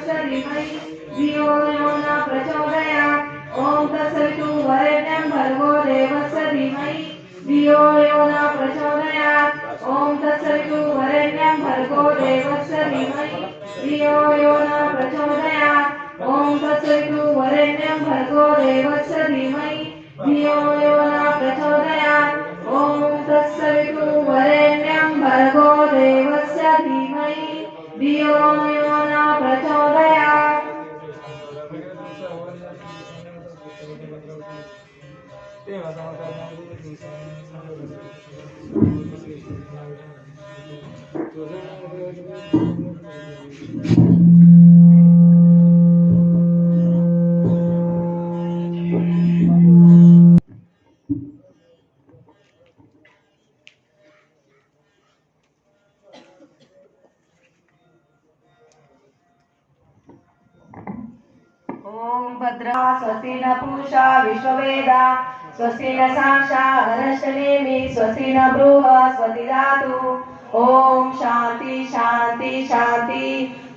देवस्य धीमहि धियो यो न प्रचोदयात्। ओम तत्सवितुर्वरेण्यं भर्गो देवस्य धीमहि धियो यो न प्रचोदयात्। ओम तत्सवितुर्वरेण्यं भर्गो देवस्य धीमहि धियो यो न प्रचोदयात्। ओम तत्सवितुर्वरेण्यं भर्गो देवस्य धीमहि धियो यो न प्रचोदयात्। ओम तत्सवितुर्वरेण्यं भर्गो देवस्य धीमहि धियो यो न प्रचोदयात्। ओम भद्रा स्वस्ति न पूषा विश्ववेदा स्वस्ति न साक्षा हर्षनेमि स्वस्ति न बृहस्पति धातु। ओम शांति शांति शांति।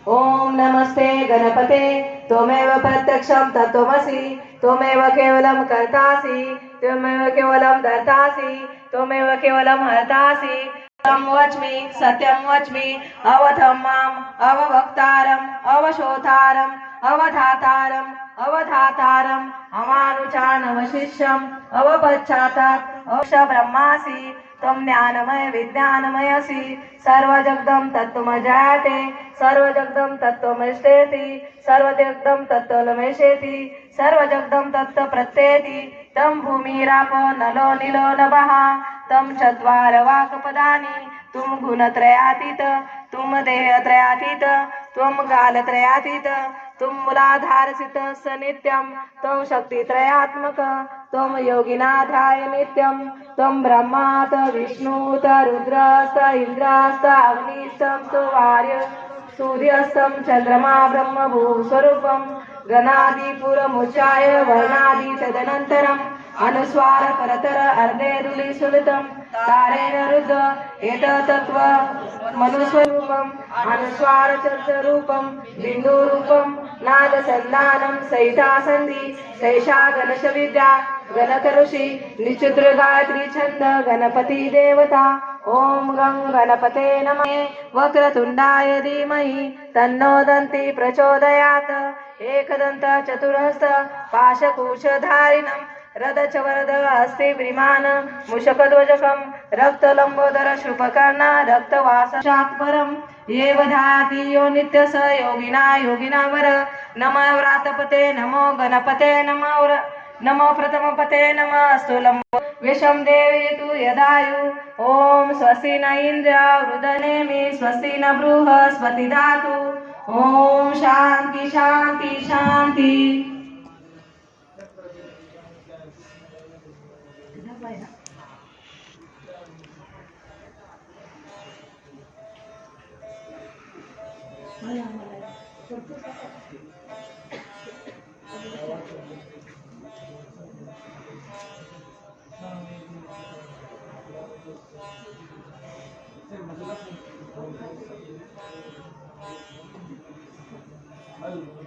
ओम नमस्ते गणपते त्वमेव प्रत्यक्षं तत्त्वमसि त्वमेव केवलं कर्तासि त्वमेव केवलं धर्तासि त्वमेव केवलं हर्तासि। वच्मि सत्यं वच्मि अवधम्माम् अववक्तारम् अवशोधारम् अवधातारम् अवधातारम् अमानुषानवशिष्यम् अवपश्चातात् अवश ब्रह्मासि त्वं ज्ञानमय विज्ञानमयसि सर्वजगदं तत्त्वमजायते सर्वजगदं तत्त्वमष्टेति सर्वजगदं तत्त्वमशेति सर्वजगदं तत्त्वप्रत्येति तं भूमिरापो नलो नीलो नभः तं चत्वार वाक्पदानि तुम गुणत्रयातीत तुम देहत्रयातीत त्वं कालत्रयातीत तुम मूलाधारसित स नित्यं त्वं शक्तित्रयात्मक त्वं योगिनाधाय नित्यं त्वं ब्रह्मात विष्णुत रुद्रस्त इंद्रस्त अग्निस्तं सुवार्य सूर्यस्तं चंद्रमा ब्रह्म भूस्वरूपं गणादिपुरमुच्चाय वर्णादि तदनन्तरम् अनुस्वार परतर अर्धेरुलि सुलितं तारेण रुद्ध एतत्त्व मनुस्वरूपम् अनुस्वार चतुरूपं बिन्दुरूपं नादसन्धानं सहिता सन्धि सैषा गणेश विद्या गणकऋषि निचुद्र गायत्री छंद गणपति देवता। ओम गं गणपते नमः। वक्रतुंडाय धीमहि तन्नो दन्ति प्रचोदयात्। एकदन्त चतुर्हस्त पाशकुशधारिणं रदचवरद हस्ते विमान मूषकध्वजकं रक्तलंबोदर शुभकर्ण रक्तवासात्परं ये वधाति यो नित्य स योगिना योगिनावर। नमः व्रातपते नमो गणपते नमो प्रथमपते नमः स्थूलंबो विषम देवयतु यदायु। ओम स्वस्ति न इंद्र वृदनेमि स्वस्ति न बृहस्पति धातु। ओम शांति शांति शांति। Hello.